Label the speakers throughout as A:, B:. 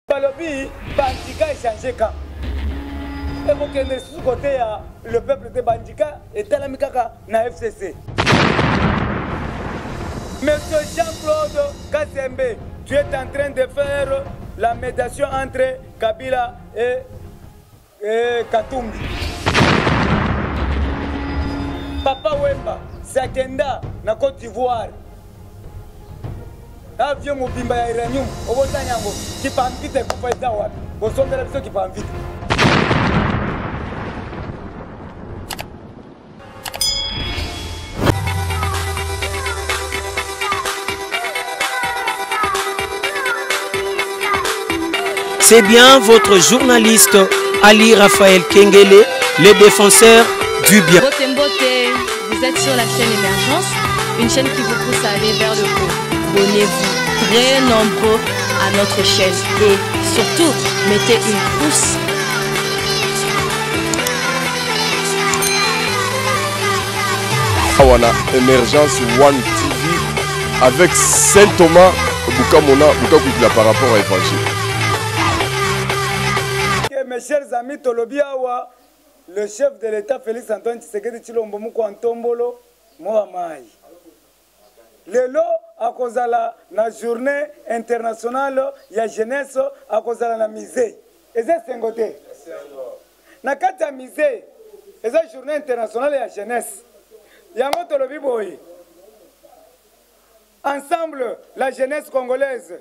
A: Balobi, Bandika est changé quand? Et vous qui êtes sous côté, le peuple de Bandika est à la Mikaka, na FCC. Monsieur Jean-Claude Kassembe, tu es en train de faire la médiation entre Kabila et Katumbi. Papa Wemba, Sakenda, na Côte d'Ivoire. Avion Mobimba ya Iranium, Obotanyango, qui peut inviter pour faire ça. Vous sommes de la personne qui peut inviter.
B: C'est bien votre journaliste Ali Raphaël Kengele, le défenseur du bien.
C: Bote Mbote, vous êtes sur la chaîne Émergence, une chaîne qui vous pousse à aller vers le haut. Abonnez-vous très nombreux à notre chaîne et surtout, mettez une pouce.
D: Awana Émergence One TV avec Saint Thomas Boukamona Boukakoukila par rapport à l'Évangile.
A: Mes chers amis, Tolobiawa, le chef de l'État Félix Antoine Tshisekedi Tshilombo Muko Antombolo, Mohamai. Lelo a kozala na journée internationale ya jeunesse a kozala na musée. Eza sengote. Na kati ya musée, eza journée internationale ya jeunesse. Yango tolobi boy. Ensemble, la jeunesse congolaise,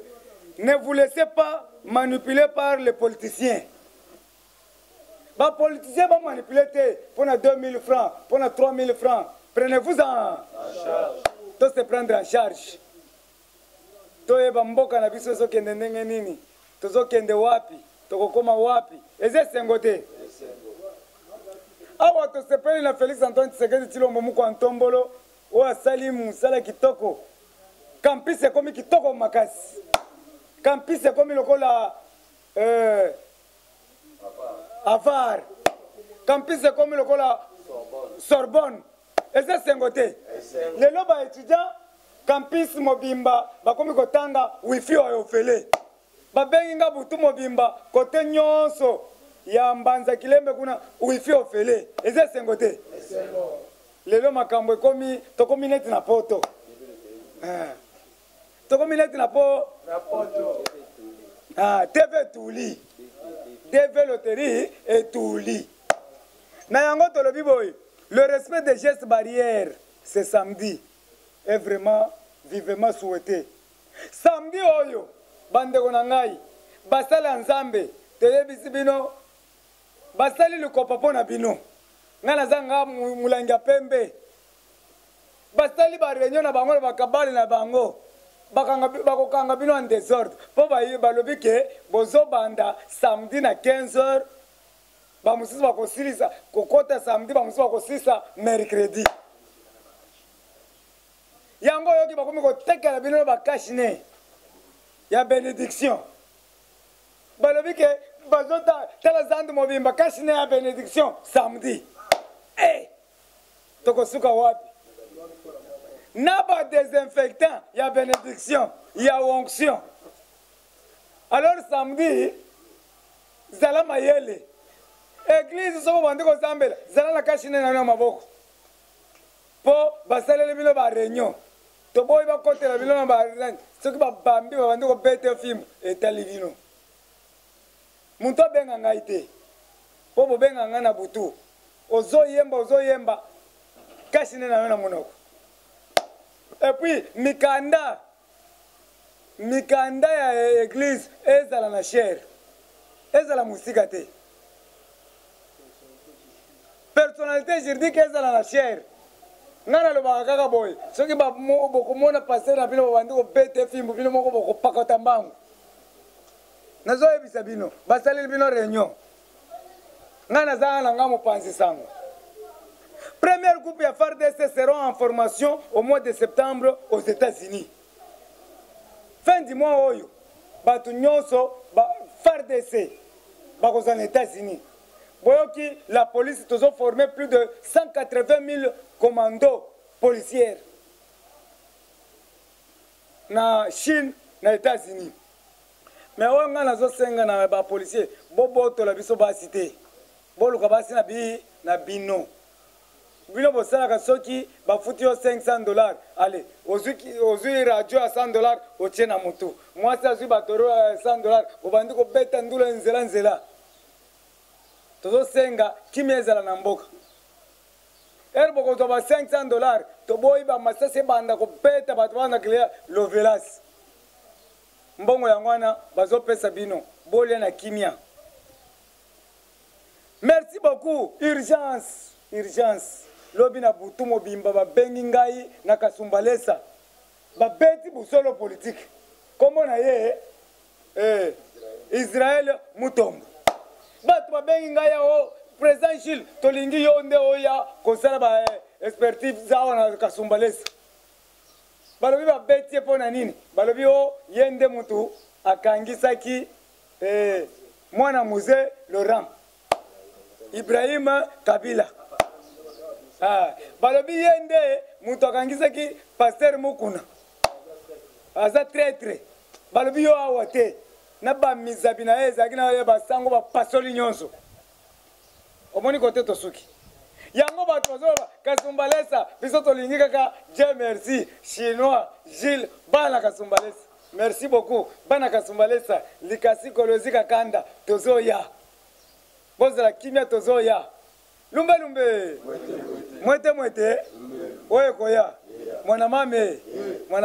A: ne vous laissez pas manipuler par les politiciens. Les politiciens vont manipuler pour 2000 francs, pour 3000 francs. Prenez-vous en charge. Tout se prendre en charge. Toye bamboka na biso so kende ndenge nini. Tozo kende wapi, tokokoma wapi. Eze sengote. Awa to sepeli na Félix Antoine Tshisekedi Tshilombo Muko Antombolo, o asali musala kitoko. Campus ekomi kitoko makasi. Campus ekomi lokola Avar. Campus ekomi lokola Sorbonne. Eze sengote. Lelo ba étudiant campus mobimba bakomi kotanga wifi oyofele. Babengi nga butu mobimba kote nyonso ya mbanza kilembe kuna wifi ofele. Eze sengote. Lelo makambo ekomi tokomi neti na poto. Tokomi neti na poto. TV Touli. TV Loterie et Touli. Na yango tolobi boy. Le respect des gestes barrières, c'est samedi, est vraiment vivement souhaité. Samedi oyo, bande konangai, basala nzambe, teye bisibino, basali le kopapo na bino. Ngana zanga mulanga pembe. Basali ba réunion na bango ba kabale na bango. Bakokanga bino en désordre. Po ba balobi ke bozo banda samedi na 15h. Bamususu bakosilisa kokota samedi bamususu bakosilisa mercredi. Yango yoki bakomi kotekela bino bakashine ya bénédiction. Balobi ke bazota tala zandu mobimba kashine ya bénédiction samedi. Tokosuka wapi? Naba désinfectant ya bénédiction, ya onction. Alors samedi zala mayele. Église soko bande ko zambela zala na kashine na maboko po basalele bino ba réunion to boy ba kotela bino ba soki ba bambi ba bande ko bete film etali bino muntu benga ngaite po bo benga ngana butu ozo yemba kashine na monoko. Et puis mikanda ya église ezala na chair ezala musika te. Personnalité juridique est dans la chair. Nana le bakaka boy. Ce qui va beaucoup mona passer na bino bandi ko bete film bino moko boko pakota mbangu. Nazo ebisa bino. Basali bino réunion. Nana za na ngamo panzi sango. Premier groupe ya FARDC seront en formation au mois de septembre aux États-Unis. Fin du mois oyo. Batu nyonso ba FARDC bako aux États-Unis. Boyoki, la police a formé plus de 180 000 commandos policiers. Na Chine, na États-Unis. mais oyo ngai nazosenga na bapolisier bobotola biso basi te boluka basi na bino bino bosalaka soki bafuti yo $500 ale ozwi radio ya $100 otie na motu mwasi azwi batoro ya $100 obandi kobeta ndula nzela tozosenga kimia ezala na mboka ere bokozwa ba $500 toboyi bamasasi ebanda kobeta bato banda kilea lovelasi mbongo yango wana bazopesa bino bolia na kimia. Merci beaucoup. Urgence. Lobi na butu mobimba babengi ngai na kasumbalesa. Babeti busolo politique. Comment na ye Israël mutombo. Batu babengi ngai o President Gilles tolingi yonde oya kosala ba expertise zawa na kasumbalesa. Balobi babeti pona nini? Balobi o yende mutu akangisaki mwana muze Laurent Ibrahim Kabila. Balobi yende mutu akangisaki Pasteur Mukuna. Aza traître. Balobi yo awate. Na ba mizabi na ezaki na ba sango ba pasoli nyonso. Omoni kote tosuki. Yango bato bazoba kasumbalesa biso tolingi kaka Dieu merci chinois Gilles bana kasumbalesa. Merci beaucoup. Bana kasumbalesa likasi kolozika kanda tozoya. Bozala kimia tozoya. Lumbe. Mwete. Oye koya. Mwana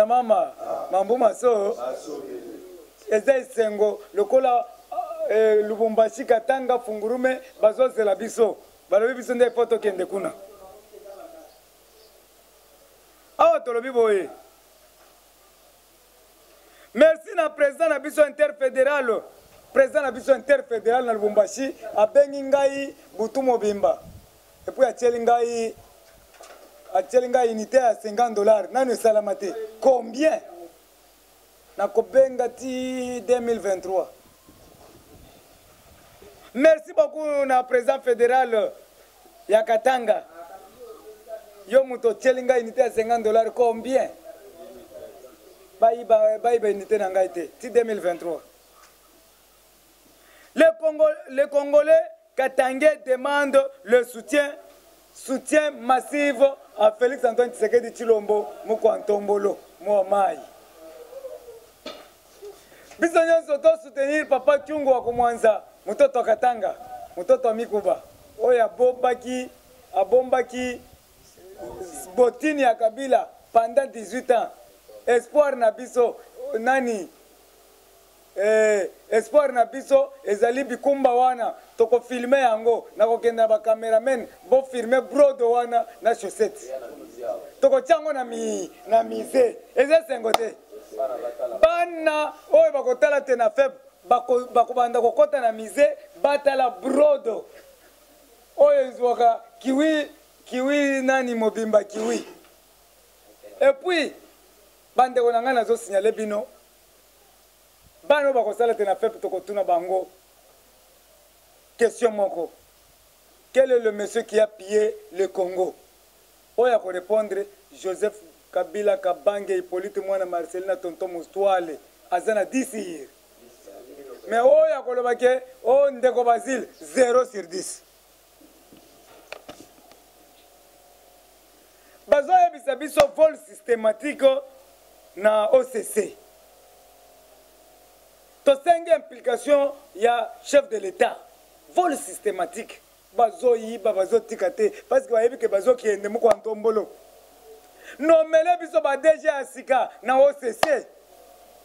A: mama. Mambu maso. Eza isengo lokola Lubumbashi Katanga Fungurume bazozela biso. Balobi biso nde foto kende kuna. Awa tolobi boye. Merci na président na biso interfédéral. Président na biso interfédéral na Lubumbashi abengi ngai butu mobimba. Et puis atieli ngai unité à $50. Nanu salamate. Combien? Na kobenga ti 2023. Merci beaucoup na président fédéral ya Katanga. Yo muto chelinga unité à $50 combien? Baïba unité na ngai te ti 2023. Les Congolais Katangais demandent le soutien massif à Félix Antoine Tshisekedi Tshilombo Mukwantombolo Moamai. Biso nyonso to soutenir papa Kyungu wa Kumwanza, mutoto wa Katanga, mutoto wa Mikuba. Oya abombaki botini ya Kabila pendant 18 ans. Espoir na biso nani? Espoir na biso ezali bikumba wana toko filmer yango na kokenda ba cameraman bo filmer brodo wana na chaussette. Toko chango na mise. Eze sengote. Bana oyo bakotala te na feb bakobanda kokota na mise batala brodo oyo izwaka kiwi nani mobimba kiwi. Et puis bande ko nanga nazo signaler bino bana bakosala te na feb tokotuna bango question moko. Quel est le monsieur qui a pillé le Congo? Oya ko répondre Joseph Kabila Kabange Hippolyte Mwana Marcelina Tonton Moustoile azana 10 years. Mais oya kolobake o ndeko Basile 0 sur 10. Bazoya bisabiso vol systématique na OCC. Tosenge implication ya chef de l'État. Vol systématique. Bazoyi bazotikate parce que bayebi ke bazoki ende muko antombolo. No mele biso ba DG asika na OCC.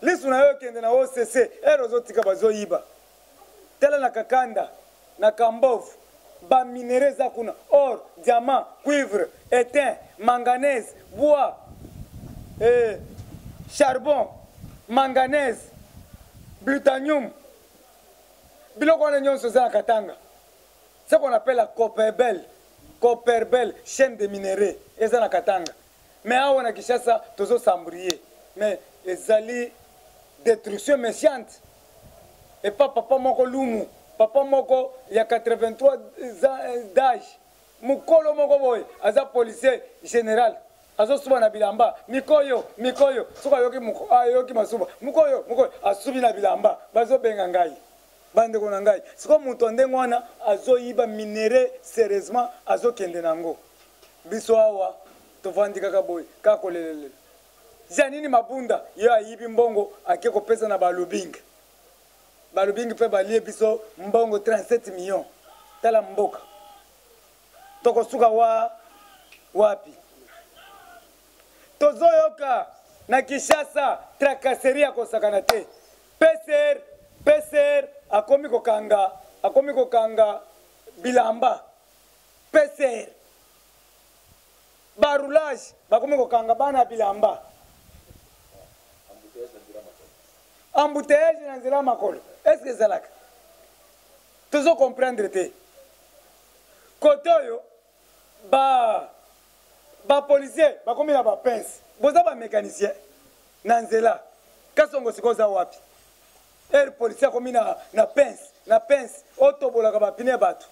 A: Lisu na yo kende na OCC erozotika bazoyiba. Tela na Kakanda na Kambovu ba minereza kuna or, diamant, cuivre, étain, manganèse, bois, charbon, manganèse, plutonium. Biloko wana nyonso za Katanga. Ce qu'on appelle la Copperbel, chaîne de minéraux, et ça na Katanga. Mais awa na Kishasa tozo sambrier. Mais ezali destruction méchante. Et pas papa moko lumu, papa moko il y a 83 ans d'âge. Mukolo moko boy, aza policier général. azosuba na bilamba mikoyo soki ayoki masuba mukoyo asubi na bilamba bazobenga ngai bandeko na ngai siko moto ndenge wana azoyiba minere sérieusement azokende nango biso awa tovandi kaka boye kaka kolelele janini mabunda yo ayibi mbongo ake kopesa na balobingi mpe balie biso mbongo 37 millions tala mboka tokosuka wapi tozoyoka na Kinshasa tracasserie ya kosakana te PCR akomi kokanga bilamba PCR barulage bakomi kokanga bana bilamba embouteillage na nzela makolo est-ce que ezalaka tozo comprendre te kote oyo policier bakomi na pince boza mécanicien na nzela kasongo sikoza wapi policier akomi na pince otobolaka bapine ya bato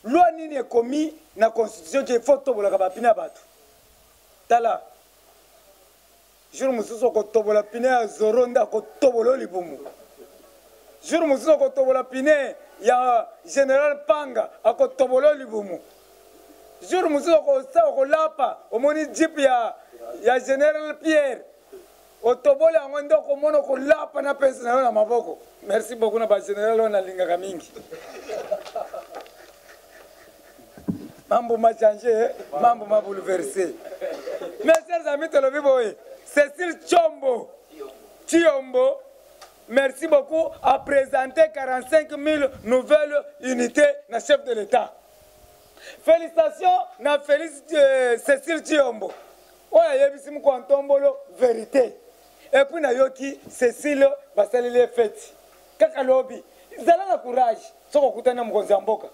A: loi nini ekomi na constitution ke ifo tobolaka bapine ya bato tala jour mosusu okotobola pine ya zoro nde akotobola libumu jour mosusu okotobola pine ya général Panga akotobola libumu jour mosusu okolapa omoni jeep ya général Pierre otobola yango nde okomona okolapa na pensi na yo na maboko merci beaucoup na bagénéral oyo nalingaka mingi mambo ma changé mambo ma bouleversé mes chers amis tolobi boye Cécile Chiombo, merci beaucoup, a présenté 45 000 nouvelles unités na chef de l'État. Félicitations na Cécile Chiombo. Oya yebisi muko antombolo vérité. Et puis na yoki Cécile basalile fête. Kaka lobi, zala na courage. Soko kutana mukonzi mboka.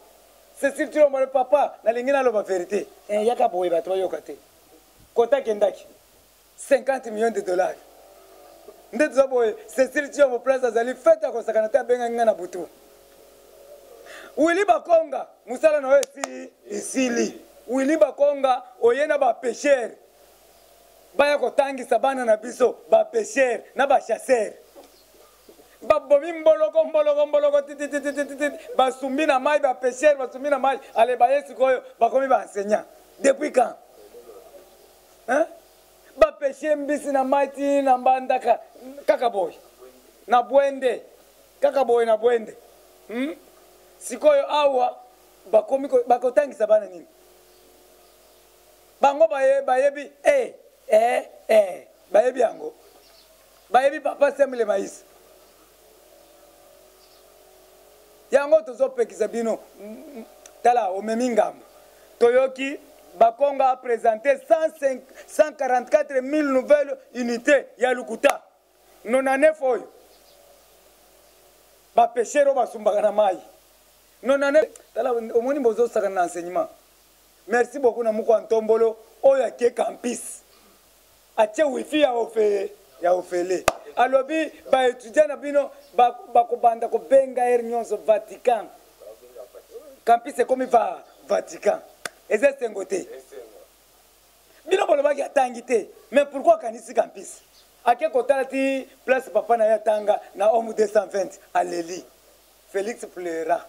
A: Cécile Chiombo le papa na lingina lo ba vérité. Yaka boye bato yokate. Kota kendaki. 50 millions de dollars. Ndé tozoboye Cécile Chiombo place azali fête ya kosakana te abenga nga na butu. Willy Bakonga musala na oyo esili. Willy Bakonga oyena ba pêcheur. Baya kotangisa bana na biso ba pêcheur na ba chasseur. Babomi mboloko titi basumbi na mai ba pêcheur basumbi na mai ale bayesi koyo bakomi ba enseignant. Depuis quand? Hein? Ba pêcher mbisi na maiti na mbandaka kaka boy na bwende kaka boy na bwende sikoyo awa bakomi bakotangisa bana nini bango bayebi bayebi yango bayebi papa semble maïs yango tozopekisa bino tala omemi ngambo toyoki Bakonga a présenté 144 000 nouvelles unités. Yalukuta. Nonane foy. Ba pêchero ba sumbagana mai. Nonane. Tala omoni bozo saka na enseignement. Merci beaucoup na muko antombolo. Oya ke campus. Ache wifi ya ofele. Alobi ba étudiant na bino ba kobanda ko benga nyonso Vatican. Campus est comme Vatican. Et c'est un côté. Bino bolobaki atangi te. Mais pourquoi kanisi campus? À quel côté ti place papa na yatanga na homme 220 à Leli. Félix pleura.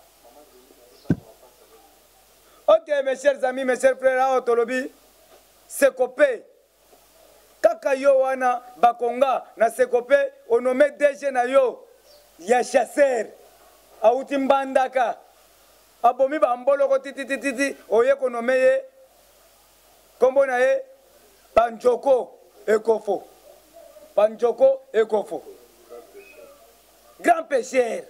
A: Ok mes chers amis, mes chers frères, autolobi Sekopé. Kaka yo wana Bakonga na Sekopé on nommé DG na yo ya chasseur. Auti mbandaka. Abomi bamboloko titi oye konomeye kombo na ye Panjoko Ekofo grand pêcheur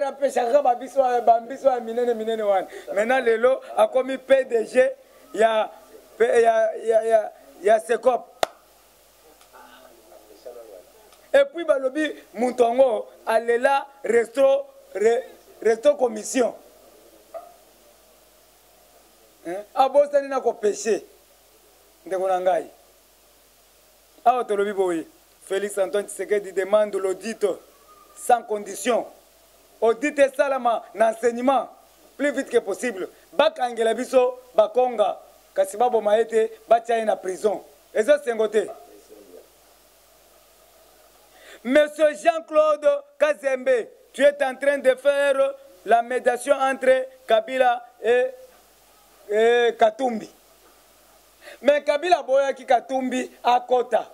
A: apeshaka bambiso ya minene wana maintenant lelo akomi PDG ya Sekop et puis balobi Muntongo alela resto commission. Abosani na ko péché. Ndeko nangai. Awa tolobi boye. Félix Antoine Tshisekedi demande l'audit sans condition. Audit et salama n'enseignement plus vite que possible. Bakangela biso Bakonga kasi baboma ete batia ye na prison ezosengo te. Monsieur Jean-Claude Kazembe, tu es en train de faire la médiation entre Kabila et Katumbi. Mais Kabila boyaki Katumbi à Kota.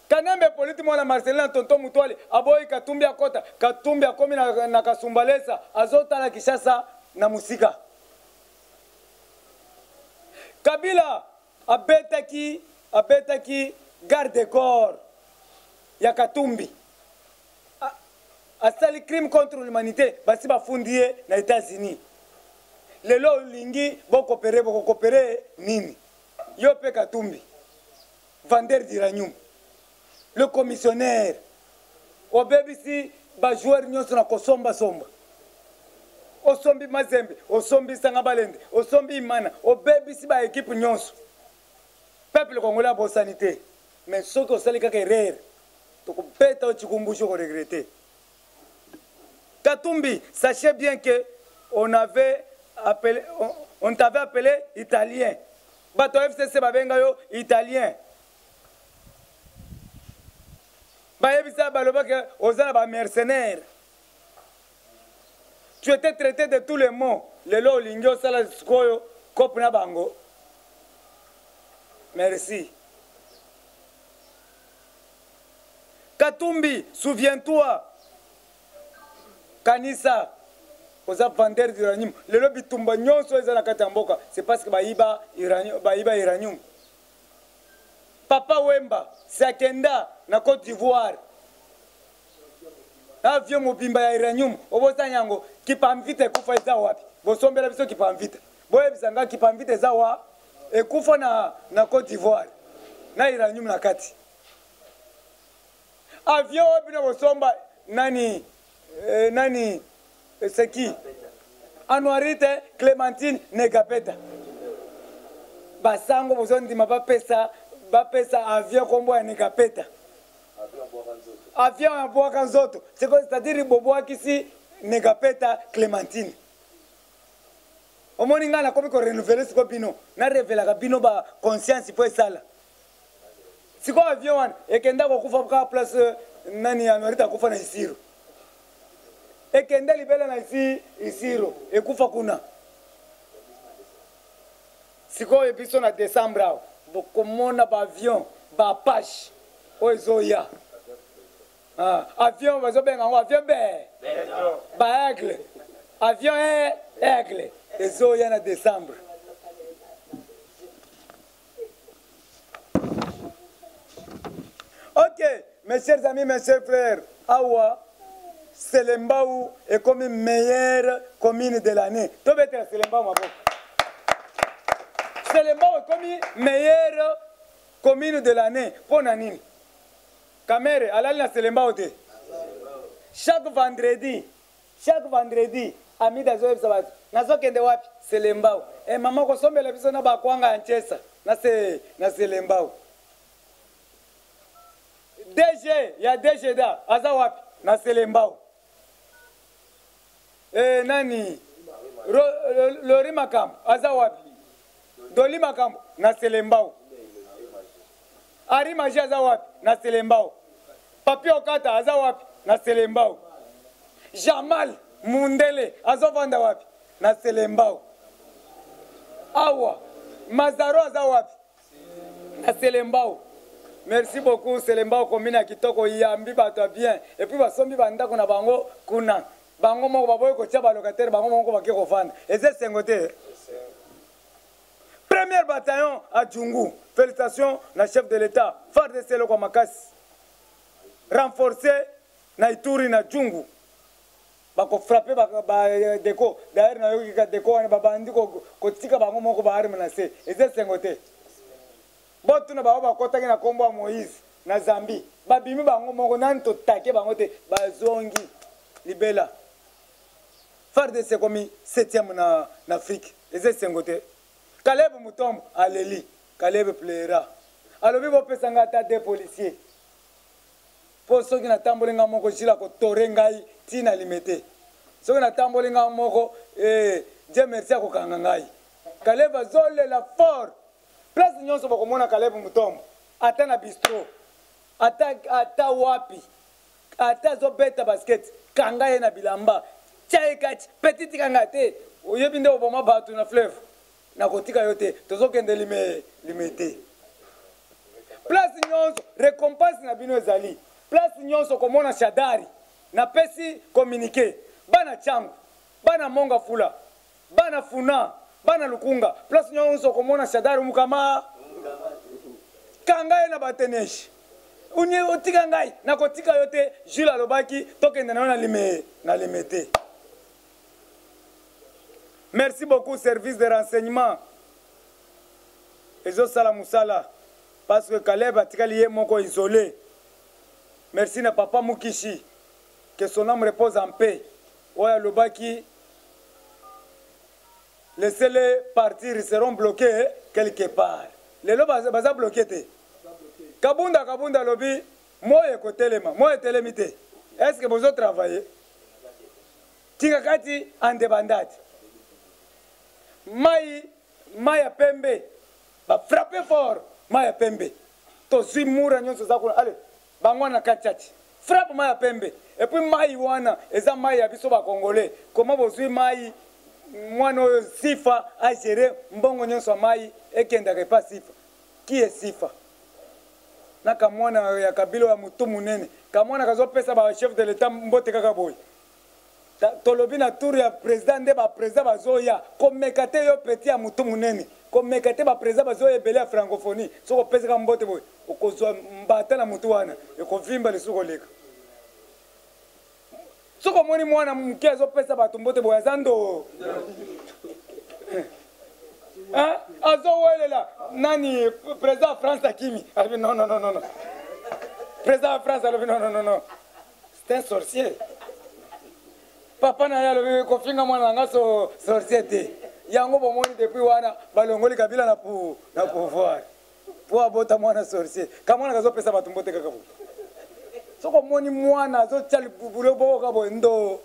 A: Kanembe politi mwana Marcelin tonton Mutwali aboyi Katumbi à Kota. Katumbi akomi na Kasumbalesa azota na Kishasa na musika. Kabila abetaki garde corps ya Katumbi. Asali crime contre l'humanité basi bafundie na États-Unis. Lelo lingi boko coopérer nini? Yo pe Katumbi. Vendeur d'uranium. Le commissionnaire. O BBC ba joueur nyonso na kosomba somba. O sombi Mazembe, o sombi Sangabalende, o sombi Imana, o BBC ba équipe nyonso. Peuple congolais a bonne sanité. Mais ce que osali kaka erreur. To ko beta o chikumbusho ko regretter. Katumbi, sachez bien que on t'avait appelé italien. Bato FCC babenga yo italien. Bayebisa baloba ke ozala ba mercenaire. Tu étais traité de tous les mots. Lelo lingyo sala skoyo kopna bango. Merci. Katumbi, souviens-toi. Kanisa, oza vendeur d'uranium. Lelo bitumba nyonso eza na kati ya mboka, c'est parce que baiba uranium. Papa Wemba, Sakenda na Côte d'Ivoire. Avion mobimba ya uranium, obosa nyango kipamvite kufa eza wapi? Bosombela biso kipamvite. Boye bisanga kipamvite eza wa ekufa na Côte d'Ivoire. Na uranium na kati. Avion obina bosomba nani c'est qui? Anuarite Clémentine Negapeta. Basango bozondi mabapesa avion kombo ya Negapeta. Avion ya Boaka Nzoto. C'est-à-dire boboa kisi Negapeta Clémentine. Omoni ngana komi ko renouveler siko bino. Na révéler ka bino ba conscience po esala. Siko avion wana ekenda ko kufa ka place nani Anuarite kufa na Isiro. Ekende libela na Isiro ekufa kuna. Siko ebiso na décembre bokomona ba avion ba Apache ozoya. Avion bazobenga ngo avion ba aigle. Avion aigle ezoya na décembre. OK, mes chers amis, mes chers frères, awa Selembao est comme une meilleure commune de l'année. Tout va être Selembao, ma boque. Selembao est comme une meilleure commune de l'année. Pour Nanine. Kamere, allez la Selembao. Chaque vendredi, ami d'Azoeb Sabat, nazo kende wapi Selembao. Et maman ko sombe la biso na ba kwanga anchesa. Na Selembao. DG, ya DG da, aza wapi na Selembao. Nani Lori Makambo aza wapi? Doli Makambo na Selembao. Ari Maji aza wapi? Na Selembao. Papi Okata aza wapi? Na Selembao. Jamal Mundele aza vanda wapi? Na Selembao. Awa Mazaro aza wapi? Na Selembao. Merci beaucoup Selembao commune ya kitoko yambi bato bien et puis basombi banda kuna bango kuna. Bango moko baboye ko tia ba locataire bango moko bake ko vendre. Eze sengote. Premier bataillon à Djungu. Félicitations na chef de l'État. FARDC loko makasi. Renforcer na Ituri na Djungu. Bako frapper ba deko. D'ailleurs na yoki ka deko wana babandi ko tika bango moko ba arme na se. Eze sengote. Botu na ba kotaki na kombo Moïse na Zambie. Babimi bango moko nanto take bango te bazongi libela. FARDC comme 7e en Afrique. Et c'est Sengote. Caleb Moutombo, Aleli. Caleb plaira. Alors, il faut que des policiers. Pour ceux qui n'ont pas de moko jila ko torengai tina limité. Ceux qui n'ont pas de moko Dieu merci ko kangangai. Caleb azolela fort. Place nyonso bakomona Caleb Mutombo. Ata na bistro. Ata wapi. Ata zobeta basket. Kanga ye na bilamba. Chaye kati. Petite kanga te. Oyebi nde oboma batu na fleuve. Na kotika yote. Tozokende limete. Place nyonso. Récompense na bino ezali. Place nyonso komona Shadari. Na pesi communiqué. Bana changu. Bana monga fula. Bana funa. Bana lukunga. Place nyonso komona Shadari mukama. Kanga ye na bateneshi. Unye otika ngai. Na kotika yote. Jula lobaki. Tokende na limete. Merci beaucoup, service de renseignement. Ezo sala musala. Parce que Caleb a tiré moko isolé. Merci na papa Mukishi. Que son âme repose en paix. Oya lobaki. Laissez-les partir, ils seront bloqués quelque part. Les lobas baza bloqués. Kabunda lobi. Moi ekotelema. Moi telemite. Est-ce que vous travaillez? Tingakati andebandati. Maya pembe ba frappé fort Maya pembe to zimura nyonso za kuna allez bangwana kachati frappe Maya pembe et puis mai wana eza mai ya biso ba congolais comment bozui mai mwana oyo sifa a gérer mbongo nyonso mai ekenda ke pas sifa qui est sifa na kamwana ya kabilo ya mutu munene kamwana kazo pesa ba chef de l'état mbote kaka boy tolobi na tour ya président nde ba président bazoya komekate yo petit ya mutu munene komekate ba président bazoya ebele ya francophonie soko pesa ka mbote boy okozwa mbata na mutu wana ekovimba lisuko leka soko moni mwana muke azopesa bato mbote boy azando azowelela nani président France Akimi alobi non président France alobi non c'est un sorcier. Papa na ya lobi kofinga mwana nga sorcier. Yango bomoni depuis wana balongoli kabila na pouvoir. Po abota mwana sorcier. Kamwana kazo pesa bato mbote kaka bo. Soko moni mwana zo tchali bubulo boka bo ndo.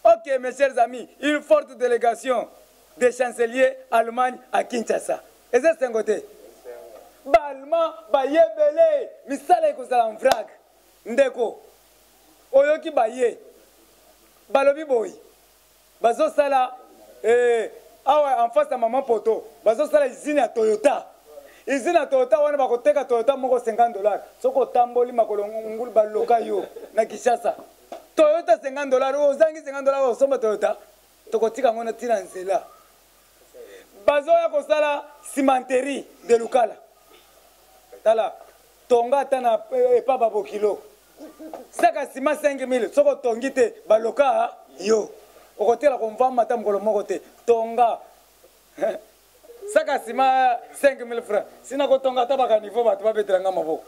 A: OK mes chers amis, une forte délégation des chanceliers Allemagne à Kinshasa. Et c'est un côté. Balma ba yebele misala ekozala mvrag. Ndeko oyoki baye balobi boy bazo sala awa en face à maman poto bazo sala usine ya Toyota wana bakoteka Toyota moko $50 soko tamboli makolo ngulu baloka yo na Kinshasa Toyota $50 ozangi $50 osomba Toyota tokotika ngona tina nzela bazo ya kosala cimenterie de Lukala tala tonga tana epa babo kilo saka sima 5000 soko tongite baloka yo okotela komva mata mkolo moko te tonga saka sima 5000 francs sina ko tonga tabaka niveau batu babetranga maboko.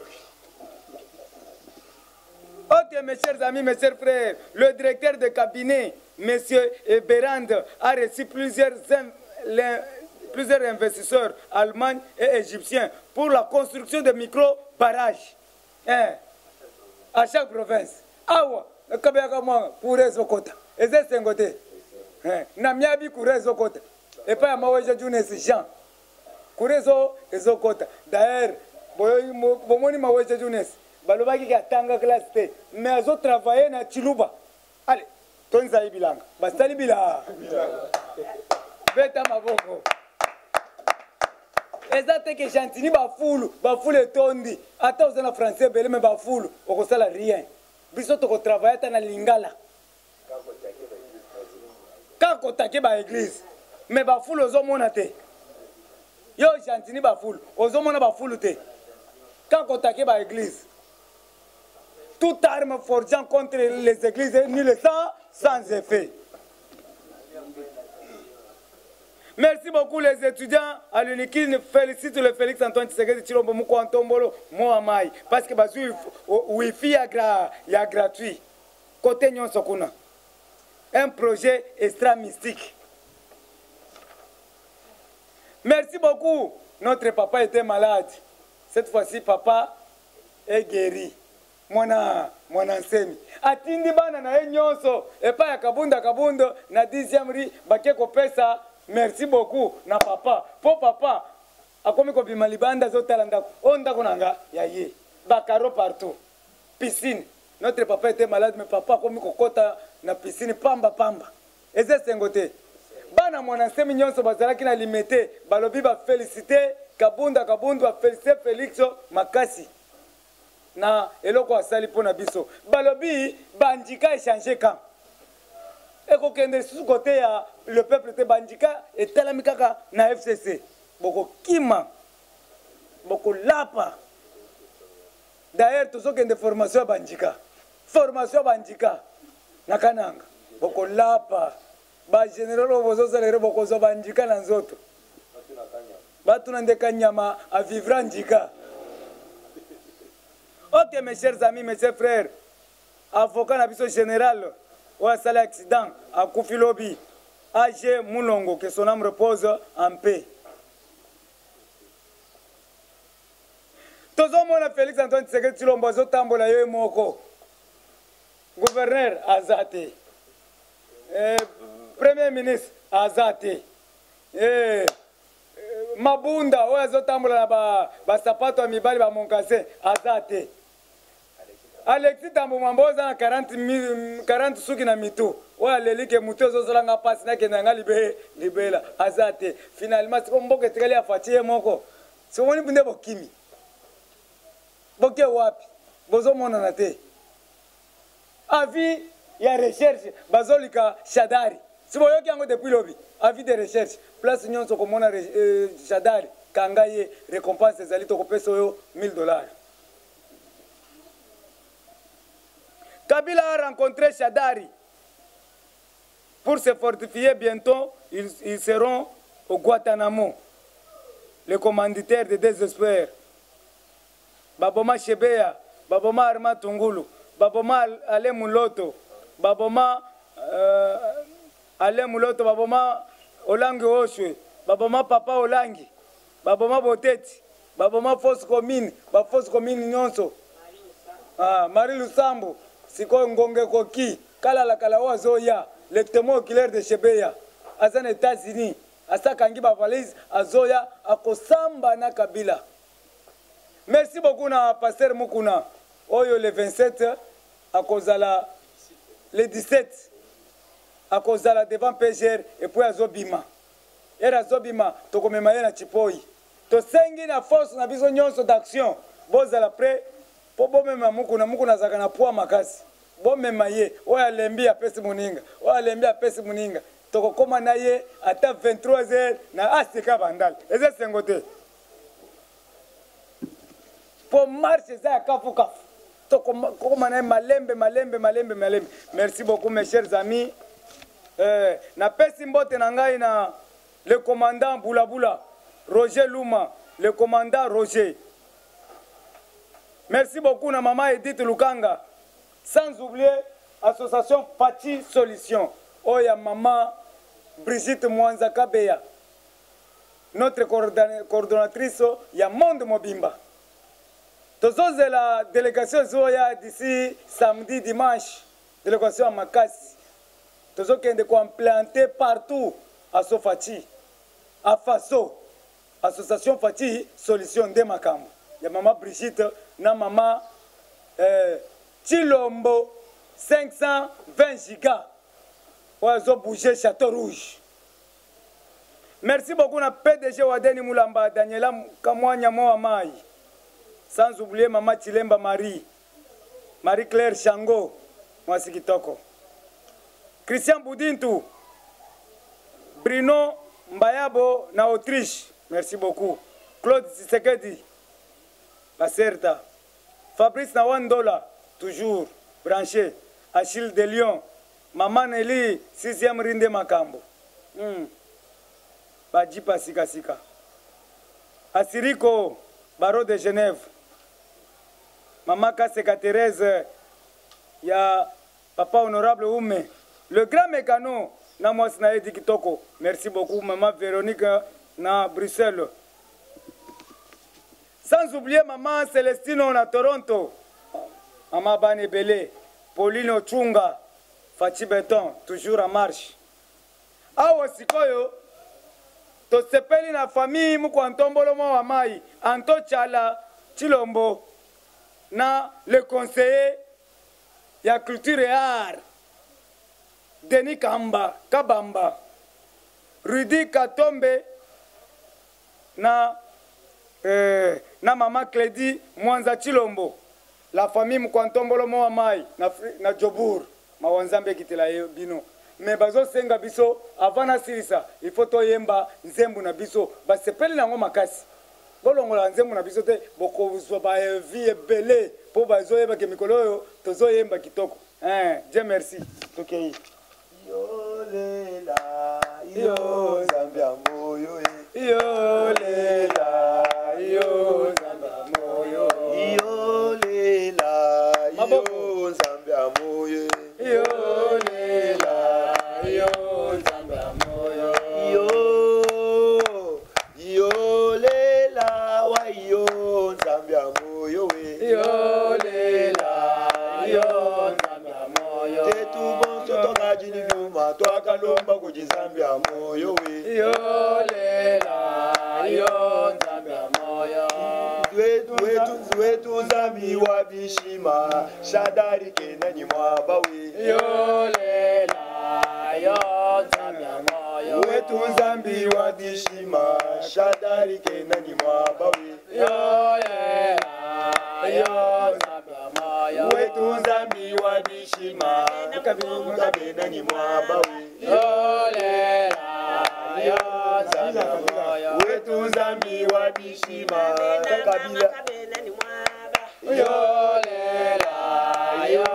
A: OK mes chers amis, mes chers frères, le directeur de cabinet monsieur Berand a reçu plusieurs investisseurs allemands et égyptiens pour la construction de micro-barrages à chaque province. Awa, kabeka mwa kurezo kota. Eze sengote. Na miabi kurezo kota. Et pas maweja Jones Jean. Kurezo ezo kota. D'ailleurs, bomoni maweja Jones. Balobaki ki atanga classe T. Mais azo travailler na Chiluba. Allez, tonza ibilanga. Bastali bila. Beta maboko. Ezate que Chantini bafulu tondi ata osala français belé mais bafulu okosala rien biso toko travailler na lingala kako take ba église mais bafulu ozomona te yo Chantini bafulu ozomona bafulu te kako take ba église toute arme forgeant contre les églises ni le sang sans effet. Merci beaucoup les étudiants à l'UNIKIN. Félicite le Félix Antoine Tshisekedi Tshilombo Mouko Antombolo Moamai parce que bazu wifi ya gratuit côté nyonso kuna. Un projet extra mystique. Merci beaucoup. Notre papa était malade. Cette fois-ci papa est guéri. Mwana nsemi. atindi bana na ye nyonso epa ya kabundo na 10e ri bake kopesa merci beaucoup na papa po papa akomi kobima libanda azotala ndako oyo ndako nanga ya ye bakaro partout piscine. Notre papa était malade mais papa akomi kokota na piscine pamba eze sengo te bana mwana semi nyonso bazalaki na limité balobi ba féliciter kabunda ba féliciter Félix makasi na eloko asali pona biso balobi bandika échanger camp eko kende sous côté ya le peuple te bandika etalami kaka na FCC boko kima boko lapa d'ailleurs tozokende formation bandika na kananga boko lapa ba général bozozalere boko zo bandika na nzoto batu na ndeka nyama a vivre ndika. Ok mes chers amis, mes chers frères, avocat na biso général ou a sali accident à Kufilobi AG Moulongo, que son âme repose en paix. Tozo mona Félix Antoine Tshisekedi Tshilombo azotambola yo moko. Gouverneur azate. Premier ministre azate. Mabunda oyo azotambola na ba sapato ya mibali ba monkase azate. Alexis Tambo Mambo oza na 40 suki na mitu oyo alelike mutu ozozolanga pasi nakendanga libela azate. Finalement siko mboka etikali afati ye moko somoni bunde bokimi boke wapi bozomonana te avis ya recherche bazolika Shadari siboyoki yango depuis lobi avis de recherche place nyonso komona Shadari kanga ye récompense ezali tokopesa oyo $1000. Kabila a rencontré Shadari pour se fortifier. Bientôt ils seront au Guantanamo, les commanditaires de désespoir. Baboma Shebeya, Baboma Arma Tungulu, Baboma Ale Muloto, Baboma Ale Muloto, Baboma Olangi Oshwe, Baboma Papa Olangi, Baboma Boteti, Baboma Fosse Commune, Fosse Commune Nyonso, Marie Lusambo, Siko Ngonge Koki, Kala Kalawa Zoya, le témoin oculaire de Shebeya, Azan États-Unis, Asa Kangi Bavalise, Azoya, Akosamba na Kabila. Merci beaucoup na Pasteur Mukuna. Oyo le 27, Akozala le 17, Akozala devant PGR et puis Azobima. Era Azobima, Tokomemaye na Chipoi. To sengi na force na biso nyonso d'action. Bozala prêt. Po bomema Mukuna zaka na poa makasi. Bomema ye, oya lembi apesi muninga. Oya lembi apesi muninga. Tokokoma na ye ata 23h na Asika Bandal. Eze sengote. Pour marcher ça kafu. Malembe. Merci beaucoup mes chers amis. Na pesi mbote na ngai na le commandant Boulabula, Roger Luma, le commandant Roger. Merci beaucoup na maman Edith Lukanga. Sans oublier association Fati Solution. Oya maman Brigitte Mwanza Kabeya. Notre coordonnatrice ya Monde Mobimba. Tous la délégation Zoya d'ici samedi, dimanche, délégation à Makassi. Tous qui ont implanté partout à Sofati, à Faso, association Fati, solution de Makambo. Il y a maman Brigitte, na maman Chilombo, 520 gigas. Ils ont bougé Château Rouge. Merci beaucoup à PDG Wadeni Moulamba, Daniela Kamwanya Moamai. Sans oublier maman Chilemba Marie-Claire Chango, Mwasi Kitoko. Christian Boudintou, Bruno Mbayabo na Autriche, merci beaucoup. Claude Tshisekedi, la Certa. Fabrice Nawandola, toujours branché. Achille de Lyon, Maman Nelly, 6e Rinde Makambo. Bajipa Sika. Asiriko, Barreau de Genève. Maman Kaseka Thérèse, il y a Papa Honorable Oume, le grand mécano, Namos Naedi Kitoko. Merci beaucoup, Maman Véronique na Bruxelles. Sans oublier Maman Célestino na Toronto, Maman Bane Belé, Pauline Ochunga, Fachi Beton, toujours en marche. Awa sikoyo, to sepeli na famille muko antombolo mwa mai, Anto Chala, Chilombo, na le conseiller ya culture et art, Denis Kabamba, Rudy Katombe, na Mama Clédy Mwanza Chilombo, la famille Mkwantombolo mwa mai, na Jobur, mawanzambe kitela bino. Mais bazo senga biso avant sirisa il faut to yemba nzembu na biso ba sepeli nango makasi bolongola nzembu na biso te boko zo ba vie belé po bazo yeba ke mikolo yo tozo yemba kitoko Dieu merci tokei yo lela yo zambia moyo yo lela yo zambia moyo yo lela yo zambia moyo yo lela Lomba kujizambia moyo we yo lela yo zambia moyo wetu zambi wa bishima shadari kenani mwaba we yo lela yo zambia moyo wetu zambi wa bishima shadari kenani mwaba we yo lela yo zambia moyo wetu zambi wa bishima kabina ni mwaba we yo lela yo zambia moyo wetu zambi wa bishima kabila ni mwaba yo lela yo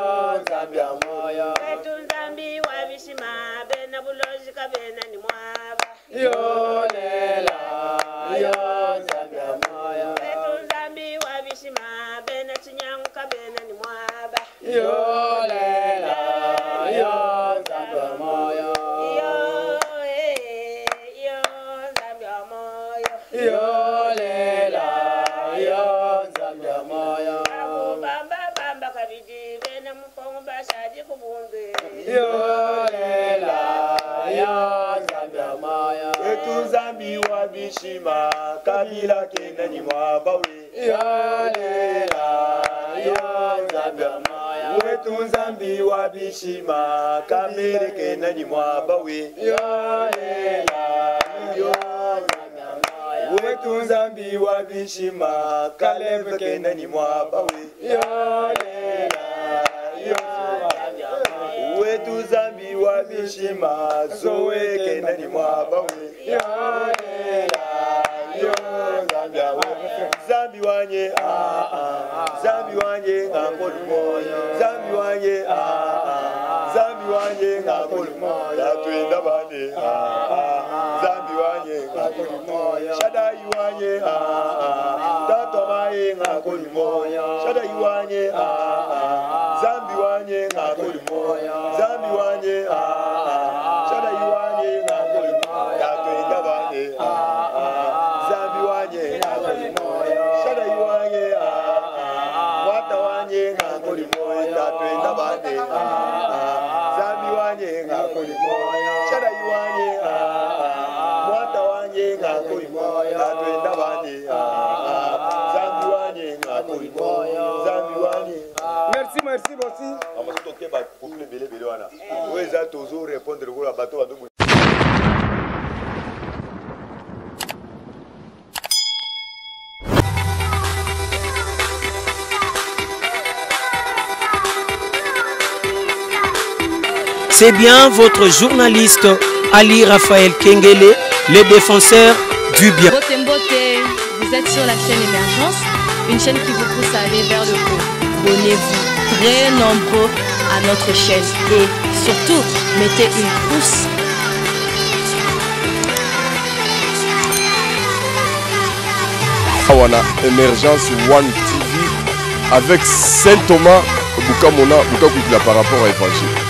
A: zambia moyo wetu zambi wa bishima bena buloji kabena ni mwaba yo lela yo zambia moyo wetu zambi wa bishima bena chinyangu kabena ni mwaba yo lela yo zambia moyo yo zambia moyo yo lela yo zambia moyo bamba kabidi bena mpongo bashaji kubumbe yo lela yo zambia moyo wetu zambi wa bishima kabila kenani mwaba we yo lela yo zambia moyo wetu zambi wa bishima kamere kenani mwaba we yo lela yo zambia moyo wetu zambi wa bishima kalebe kenani mwaba we yo lela yo zambia moyo wetu zambi wa bishima zoe kenani mwaba we yo lela yo zambia moyo zambi wanye zambi wanye ngakoli moyo zambi wanye zambi wanye ngakoli moyo twenda bane zambi wanye ngakoli moyo shadai wanye tato mai ngakoli moyo shadai wanye zambi wanye ngakoli moyo zambi wanye shadai wanye ngakoli moyo twenda bane zambi wanye ngakoli moyo shadai wanye wata wanye ngakoli moyo twenda bane zambi wanye ngakoli moyo shadai wanye wata wanye ngakoli moyo twenda bane zambi wanye ngakoli moyo zambi wanye. Merci aussi. Amaso toke ba couple belé wana. Weza toujours répondre ko la bateau ba double.
B: C'est bien votre journaliste Ali Raphaël Kengele, le défenseur du bien.
C: Vous êtes sur la chaîne Émergence, une chaîne qui vous pousse à aller vers le haut. Abonnez-vous très nombreux à notre chaîne et surtout, mettez une pouce.
D: Awana Émergence One TV avec Saint Thomas Bukamona Bukakwikila par rapport à Évangile.